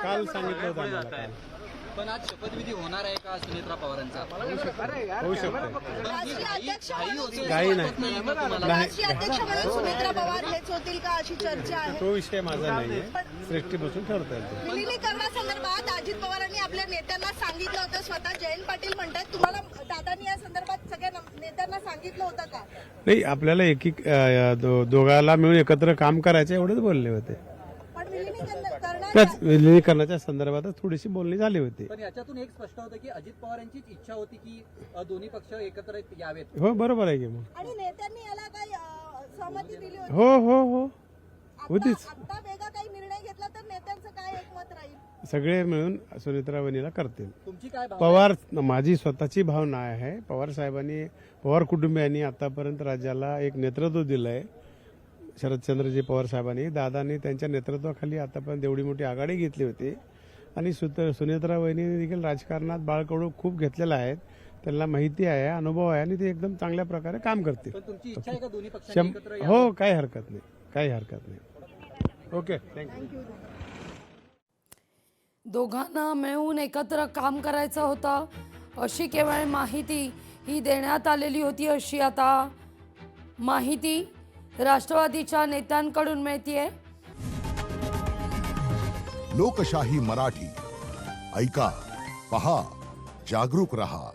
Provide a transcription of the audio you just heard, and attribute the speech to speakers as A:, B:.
A: काल सांगितलं होतं आम्हाला काल.
B: पण आज शपथविधी होणार आहे का सुनेत्रा पवारांचा?
A: होऊ शकतं.
C: काही
A: नाही.
C: राष्ट्रीय अध्यक्ष म्हणून सुनेत्रा पवार हेच होतील का अशी चर्चा आहे.
A: तो विषय माझा नाहीये, श्रेष्ठी बसून ठरता येतो.
C: विलिनीकरणासंदर्भात अजित पवारांनी आपल्या नेत्यांना सांगितलं होतं. स्वतः जयंत पाटील म्हणतात तुम्हाला दादांनी या संदर्भात सगळ्या नेत्यांना सांगितलं होतं का?
A: नाही, आपल्याला दोघाला मिळून एकत्र काम करायचं एवढंच बोलले होते.
C: पण विलिनीकरण
A: त्याच विलिनीकरणाच्या संदर्भातच थोडीशी बोलणी झाली होती.
B: पण याच्यातून एक स्पष्ट होतं की अजित पवारांचीच इच्छा होती की दोन्ही पक्ष एकत्र यावेत.
A: हो, बरोबर आहे की मग.
C: आणि नेत्यांनी याला काही सहमती दिली होती.
A: हो होतीच.
C: आता वेगळा काही निर्णय घेतला तर नेत्यांचं काय एकमत राहील?
A: सगळे मिळून सुनेत्रा वहिनीला करतील.
B: तुमची काय भावना
A: पवार, माझी स्वतःची भावना आहे, पवार साहेबांनी, पवार कुटुंबियांनी आतापर्यंत राज्याला एक नेतृत्व दिलंय. शरदचंद्रजी पवार साहेबांनी, दादांनी त्यांच्या नेतृत्वाखाली आतापर्यंत एवढी मोठी आघाडी घेतली होती. आणि सुनेत्रा वहिनी देखील राजकारणात बाळकडू खूप घेतलेला आहे, त्यांना माहिती आहे, अनुभव आहे, आणि ते एकदम चांगल्या प्रकारे काम करते.
B: पण तुमची इच्छा आहे का दोन्ही पक्षांनी एकत्र यावं?
A: हो, काही हरकत नाही. Okay, thank you.
D: दोघांना मिळून एकत्र काम करायचं होतं अशी केवळ माहिती ही देण्यात आलेली होती, अशी आता माहिती राष्ट्रवादीच्या नेत्यांकडून मिळतीये.
E: लोकशाही मराठी ऐका, पहा, जागरूक रहा.